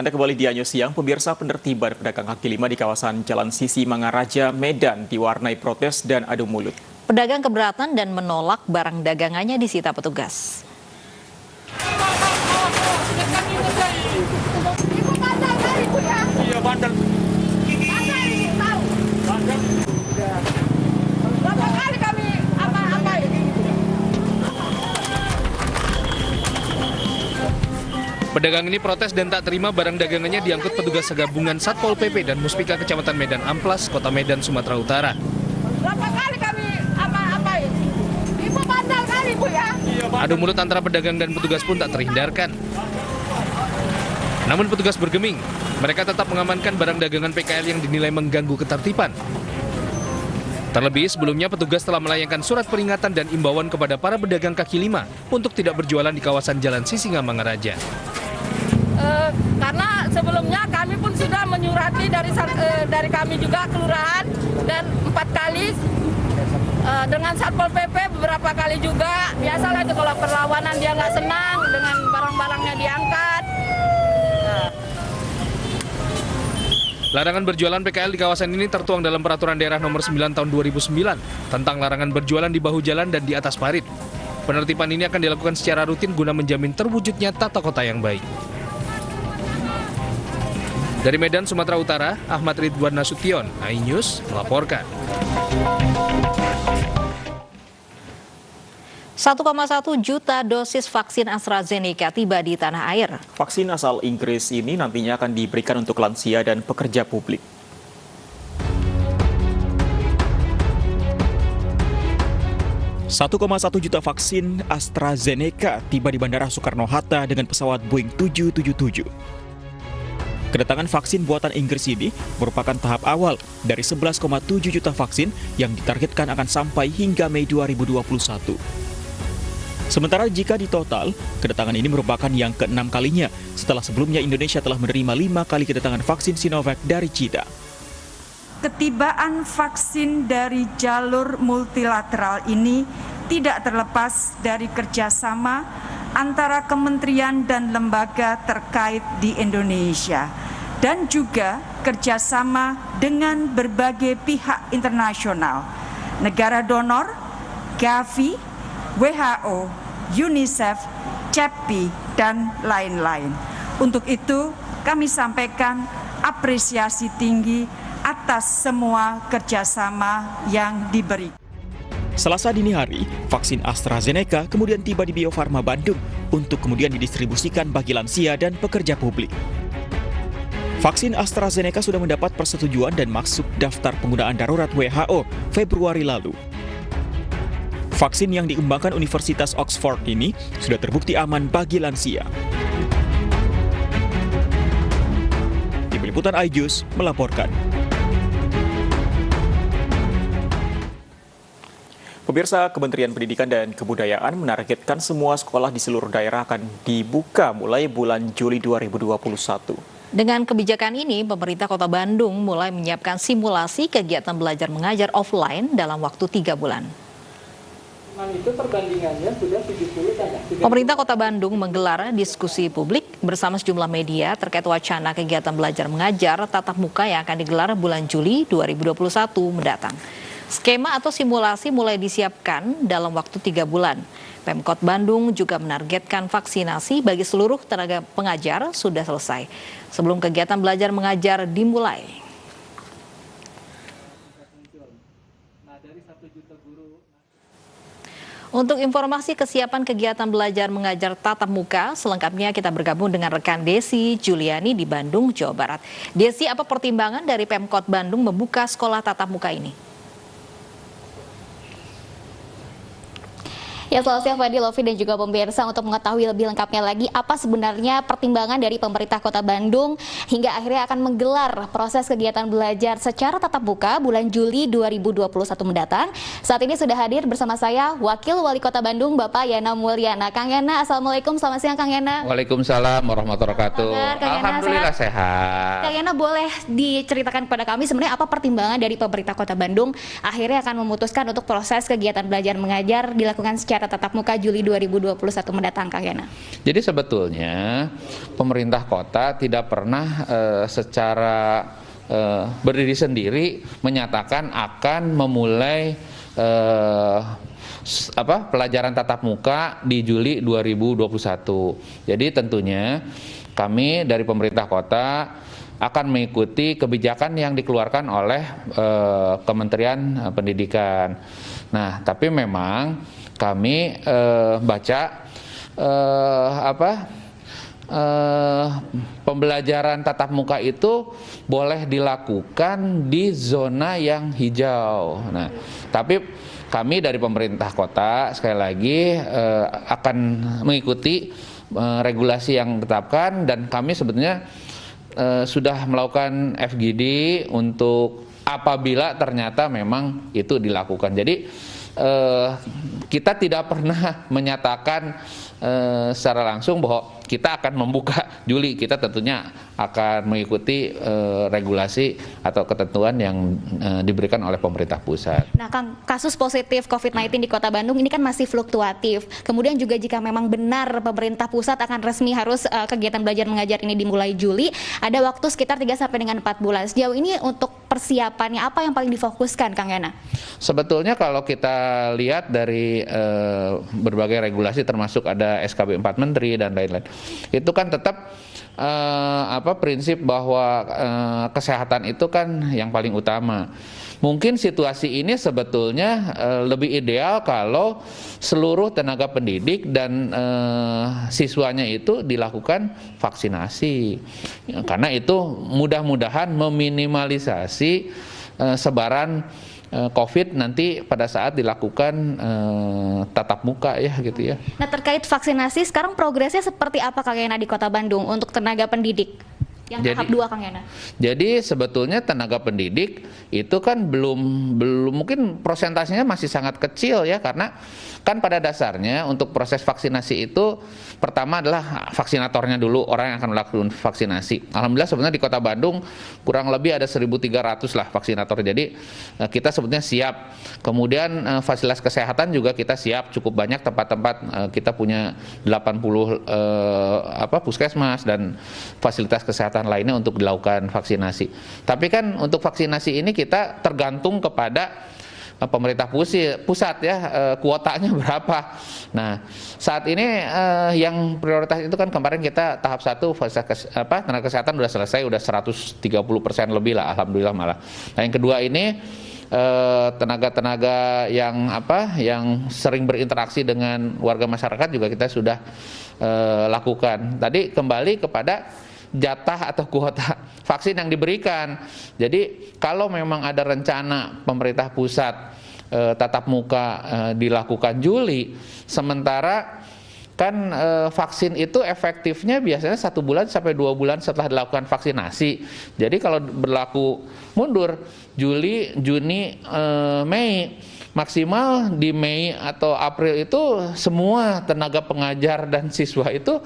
Anda kembali di Anyo Siang, pemirsa. Penertiban pedagang kaki lima di kawasan Jalan Sisi Mangaraja, Medan diwarnai protes dan adu mulut. Pedagang keberatan dan menolak barang dagangannya disita petugas. Iya, bandel. Berapa kali kami apa-apain? Pedagang ini protes dan tak terima barang dagangannya diangkut petugas gabungan Satpol PP dan Muspika Kecamatan Medan Amplas, Kota Medan, Sumatera Utara. Berapa kali kami apa-apain? Ibu bandel kali, Bu, ya? Adu mulut antara pedagang dan petugas pun tak terhindarkan. Namun petugas bergeming, mereka tetap mengamankan barang dagangan PKL yang dinilai mengganggu ketertiban. Terlebih sebelumnya petugas telah melayangkan surat peringatan dan imbauan kepada para pedagang kaki lima untuk tidak berjualan di kawasan Jalan Sisinga Mangaraja. Karena sebelumnya kami pun sudah menyurati dari kami juga kelurahan dan 4 kali dengan Satpol PP beberapa kali juga. Biasalah itu kalau perlawanan dia nggak senang dengan barang-barangnya diangkat. Larangan berjualan PKL di kawasan ini tertuang dalam Peraturan Daerah Nomor 9 Tahun 2009 tentang larangan berjualan di bahu jalan dan di atas parit. Penertiban ini akan dilakukan secara rutin guna menjamin terwujudnya tata kota yang baik. Dari Medan, Sumatera Utara, Ahmad Ridwan Nasution, iNews melaporkan. 1,1 juta dosis vaksin AstraZeneca tiba di tanah air. Vaksin asal Inggris ini nantinya akan diberikan untuk lansia dan pekerja publik. "1,1 juta vaksin AstraZeneca tiba di Bandara Soekarno-Hatta dengan pesawat Boeing 777. Kedatangan vaksin buatan Inggris ini merupakan tahap awal dari 11,7 juta vaksin yang ditargetkan akan sampai hingga Mei 2021. Sementara jika ditotal, kedatangan ini merupakan yang ke-6 kalinya setelah sebelumnya Indonesia telah menerima 5 kali kedatangan vaksin Sinovac dari China. Ketibaan vaksin dari jalur multilateral ini tidak terlepas dari kerjasama antara kementerian dan lembaga terkait di Indonesia dan juga kerjasama dengan berbagai pihak internasional, negara donor, Gavi, WHO, UNICEF, CEPI, dan lain-lain. Untuk itu, kami sampaikan apresiasi tinggi atas semua kerjasama yang diberi. Selasa dini hari, vaksin AstraZeneca kemudian tiba di Bio Farma Bandung untuk kemudian didistribusikan bagi lansia dan pekerja publik. Vaksin AstraZeneca sudah mendapat persetujuan dan masuk daftar penggunaan darurat WHO Februari lalu. Vaksin yang dikembangkan Universitas Oxford ini sudah terbukti aman bagi lansia. Tim Liputan iNews melaporkan. Pemirsa, Kementerian Pendidikan dan Kebudayaan menargetkan semua sekolah di seluruh daerah akan dibuka mulai bulan Juli 2021. Dengan kebijakan ini, pemerintah Kota Bandung mulai menyiapkan simulasi kegiatan belajar mengajar offline dalam waktu 3 bulan. Itu perbandingannya sudah 70 kan ya? Pemerintah Kota Bandung menggelar diskusi publik bersama sejumlah media terkait wacana kegiatan belajar mengajar tatap muka yang akan digelar bulan Juli 2021 mendatang. Skema atau simulasi mulai disiapkan dalam waktu 3 bulan. Pemkot Bandung juga menargetkan vaksinasi bagi seluruh tenaga pengajar sudah selesai sebelum kegiatan belajar mengajar dimulai. Untuk informasi kesiapan kegiatan belajar mengajar tatap muka, selengkapnya kita bergabung dengan rekan Desi Juliani di Bandung, Jawa Barat. Desi, apa pertimbangan dari Pemkot Bandung membuka sekolah tatap muka ini? Ya, selamat siang Fadil, Lofi, dan juga pemirsa. Untuk mengetahui lebih lengkapnya lagi apa sebenarnya pertimbangan dari pemerintah Kota Bandung hingga akhirnya akan menggelar proses kegiatan belajar secara tatap muka bulan Juli 2021 mendatang. Saat ini sudah hadir bersama saya Wakil Wali Kota Bandung, Bapak Yana Mulyana. Kang Yana, Assalamualaikum, selamat siang Kang Yana. Waalaikumsalam warahmatullahi wabarakatuh. Alhamdulillah sehat. Kang Yana, boleh diceritakan kepada kami sebenarnya apa pertimbangan dari pemerintah Kota Bandung akhirnya akan memutuskan untuk proses kegiatan belajar mengajar dilakukan secara mengajar tatap muka Juli 2021 mendatang, Kang Yana? Jadi sebetulnya pemerintah kota tidak pernah secara berdiri sendiri menyatakan akan memulai pelajaran tatap muka di Juli 2021. Jadi tentunya kami dari pemerintah kota akan mengikuti kebijakan yang dikeluarkan oleh Kementerian Pendidikan. Nah, tapi memang kami baca pembelajaran tatap muka itu boleh dilakukan di zona yang hijau. Nah, tapi kami dari pemerintah kota sekali lagi akan mengikuti regulasi yang ditetapkan, dan kami sebetulnya sudah melakukan FGD untuk apabila ternyata memang itu dilakukan. Jadi kita tidak pernah menyatakan secara langsung bahwa kita akan membuka Juli. Kita tentunya akan mengikuti regulasi atau ketentuan yang diberikan oleh pemerintah pusat. Nah, Kang, kasus positif COVID-19 di Kota Bandung ini kan masih fluktuatif. Kemudian juga jika memang benar pemerintah pusat akan resmi harus kegiatan belajar mengajar ini dimulai Juli, ada waktu sekitar 3 sampai dengan 4 bulan. Sejauh ini untuk persiapannya apa yang paling difokuskan, Kang Yana? Sebetulnya kalau kita lihat dari berbagai regulasi, termasuk ada SKB 4 Menteri dan lain-lain, itu kan tetap prinsip bahwa kesehatan itu kan yang paling utama. Mungkin situasi ini sebetulnya lebih ideal kalau seluruh tenaga pendidik dan siswanya itu dilakukan vaksinasi, karena itu mudah-mudahan meminimalisasi sebaran COVID nanti pada saat dilakukan tatap muka ya gitu ya. Nah, terkait vaksinasi sekarang progresnya seperti apa, Kang Yana, di Kota Bandung untuk tenaga pendidik yang tahap 2, Kang Yana? Jadi sebetulnya tenaga pendidik itu kan belum mungkin prosentasenya masih sangat kecil ya, karena kan pada dasarnya untuk proses vaksinasi itu pertama adalah vaksinatornya dulu, orang yang akan melakukan vaksinasi. Alhamdulillah sebenarnya di Kota Bandung kurang lebih ada 1.300 lah vaksinator. Jadi kita sebetulnya siap. Kemudian fasilitas kesehatan juga kita siap, cukup banyak tempat-tempat, kita punya 80 puskesmas dan fasilitas kesehatan lainnya untuk dilakukan vaksinasi. Tapi kan untuk vaksinasi ini kita tergantung kepada pemerintah pusat ya, kuotanya berapa. Nah, saat ini yang prioritas itu kan kemarin kita tahap 1 tenaga kesehatan udah selesai, udah 130% lebih lah, alhamdulillah malah. Nah, yang kedua ini tenaga-tenaga yang sering berinteraksi dengan warga masyarakat juga kita sudah lakukan. Tadi kembali kepada jatah atau kuota vaksin yang diberikan. Jadi kalau memang ada rencana pemerintah pusat tatap muka dilakukan Juli, sementara kan vaksin itu efektifnya biasanya 1 bulan sampai 2 bulan setelah dilakukan vaksinasi. Jadi kalau berlaku mundur Juli, Juni, Mei, maksimal di Mei atau April itu semua tenaga pengajar dan siswa itu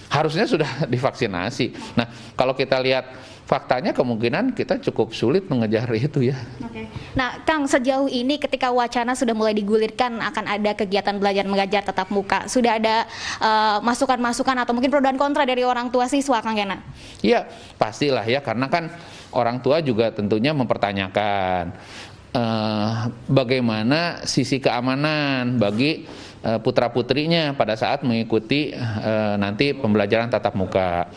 harusnya sudah divaksinasi. Nah, kalau kita lihat faktanya kemungkinan kita cukup sulit mengejar itu ya. Oke. Nah, Kang, sejauh ini ketika wacana sudah mulai digulirkan akan ada kegiatan belajar mengajar tatap muka, sudah ada masukan-masukan atau mungkin pro dan kontra dari orang tua siswa, Kang Yana? Iya, pastilah ya, karena kan orang tua juga tentunya mempertanyakan bagaimana sisi keamanan bagi putra-putrinya pada saat mengikuti nanti pembelajaran tatap muka.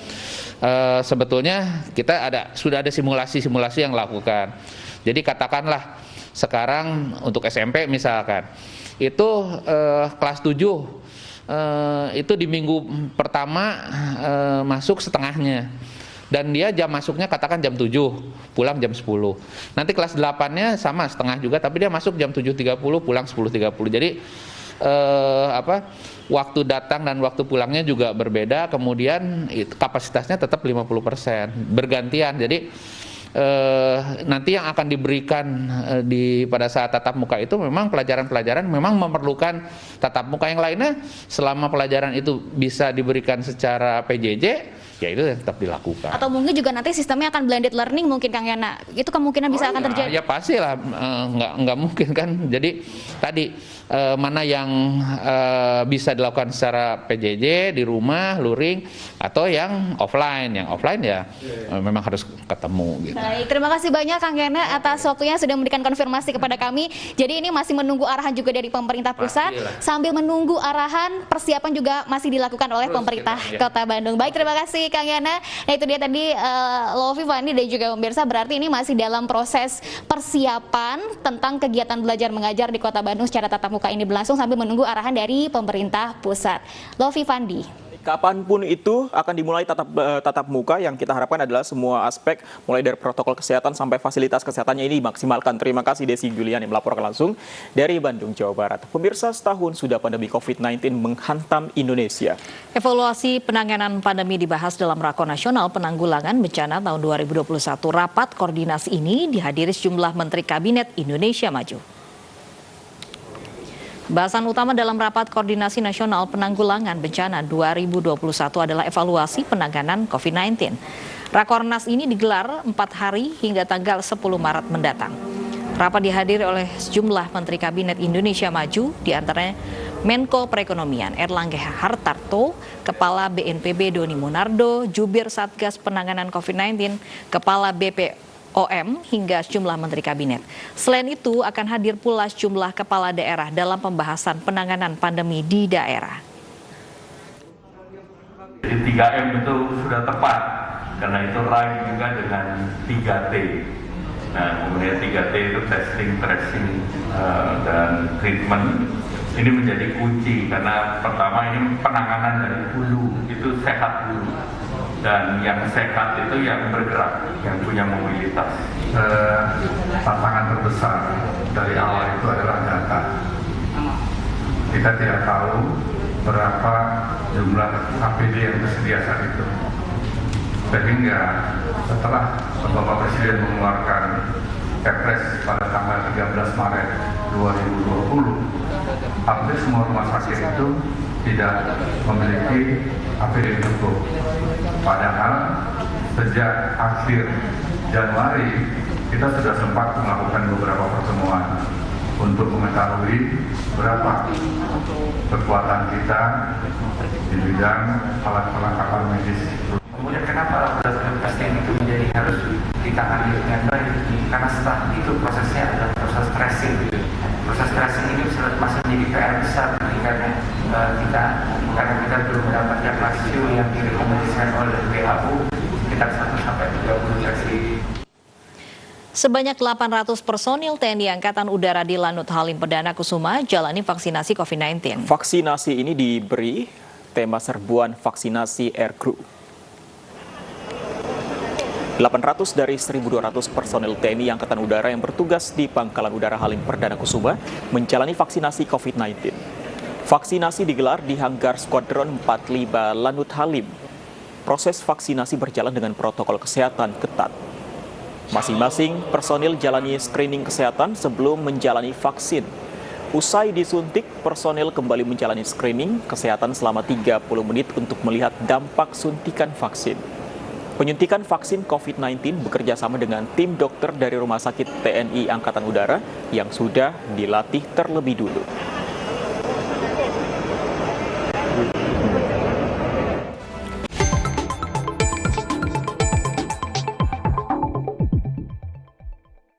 Sebetulnya kita sudah ada simulasi-simulasi yang lakukan. Jadi katakanlah sekarang untuk SMP misalkan, itu kelas 7 itu di minggu pertama masuk setengahnya. Dan dia jam masuknya katakan jam 7, pulang jam 10. Nanti kelas 8-nya sama setengah juga, tapi dia masuk jam 7.30, pulang 10.30. Jadi waktu datang dan waktu pulangnya juga berbeda. Kemudian kapasitasnya tetap 50%, bergantian. Jadi nanti yang akan diberikan pada saat tatap muka itu memang pelajaran-pelajaran memang memerlukan tatap muka. Yang lainnya selama pelajaran itu bisa diberikan secara PJJ, ya itu yang tetap dilakukan. Atau mungkin juga nanti sistemnya akan blended learning mungkin Kang Yana, itu kemungkinan bisa akan terjadi. Ya pastilah, nggak mungkin kan. Jadi tadi mana yang bisa dilakukan secara PJJ di rumah, luring, atau yang offline. Yang offline ya memang harus ketemu. Gitu. Baik, terima kasih banyak Kang Yana atas waktunya sudah memberikan konfirmasi kepada kami. Jadi ini masih menunggu arahan juga dari pemerintah pusat, sambil menunggu arahan persiapan juga masih dilakukan oleh pemerintah Kota Bandung. Baik, terima kasih Kang Yana. Nah itu dia tadi Lovi, Fandi dan juga pemirsa, berarti ini masih dalam proses persiapan tentang kegiatan belajar mengajar di Kota Bandung secara tatap muka ini berlangsung sambil menunggu arahan dari pemerintah pusat. Lovi, Fandi. Kapanpun itu akan dimulai tatap muka, yang kita harapkan adalah semua aspek mulai dari protokol kesehatan sampai fasilitas kesehatannya ini dimaksimalkan. Terima kasih Desi Julian yang melaporkan langsung dari Bandung, Jawa Barat. Pemirsa, setahun sudah pandemi COVID-19 menghantam Indonesia. Evaluasi penanganan pandemi dibahas dalam Rakor Nasional Penanggulangan Bencana tahun 2021. Rapat koordinasi ini dihadiri sejumlah Menteri Kabinet Indonesia Maju. Bahasan utama dalam Rapat Koordinasi Nasional Penanggulangan Bencana 2021 adalah evaluasi penanganan COVID-19. Rakornas ini digelar 4 hari hingga tanggal 10 Maret mendatang. Rapat dihadiri oleh sejumlah Menteri Kabinet Indonesia Maju, diantaranya Menko Perekonomian Erlangga Hartarto, Kepala BNPB Doni Monardo, Jubir Satgas Penanganan COVID-19, Kepala BPOM hingga sejumlah Menteri Kabinet. Selain itu akan hadir pula sejumlah kepala daerah dalam pembahasan penanganan pandemi di daerah. Jadi 3M itu sudah tepat, karena itu lain juga dengan 3T. Nah, kemudian 3T itu testing, tracing, dan treatment. Ini menjadi kunci, karena pertama ini penanganan dari hulu, itu sehat dulu. Dan yang sehat itu yang bergerak, yang punya mobilitas. Tantangan terbesar dari awal itu adalah data. Kita tidak tahu berapa jumlah APD yang tersedia saat itu. Sehingga setelah Bapak Presiden mengeluarkan Kepres pada tanggal 13 Maret 2020, hampir semua rumah sakit itu tidak memiliki APD cukup. Padahal sejak akhir Januari kita sudah sempat melakukan beberapa pertemuan untuk mengetahui berapa kekuatan kita di bidang alat perlengkapan medis. Kemudian kenapa alat testing itu menjadi harus ditangani dengan baik? Karena setelah itu prosesnya adalah proses tracing. Proses tracing ini masih menjadi PR besar karena kita belum mendapatkan rasio yang direkomendasikan oleh WHO sekitar 1-30 tracing. Sebanyak 800 personil TNI Angkatan Udara di Lanut Halim Perdana Kusuma jalani vaksinasi COVID-19. Vaksinasi ini diberi tema serbuan vaksinasi Air Crew. 800 dari 1.200 personil TNI Angkatan Udara yang bertugas di Pangkalan Udara Halim Perdana Kusuma menjalani vaksinasi COVID-19. Vaksinasi digelar di hanggar Skuadron 45 Lanut Halim. Proses vaksinasi berjalan dengan protokol kesehatan ketat. Masing-masing personil jalani screening kesehatan sebelum menjalani vaksin. Usai disuntik, personil kembali menjalani screening kesehatan selama 30 menit untuk melihat dampak suntikan vaksin. Penyuntikan vaksin COVID-19 bekerja sama dengan tim dokter dari Rumah Sakit TNI Angkatan Udara yang sudah dilatih terlebih dulu.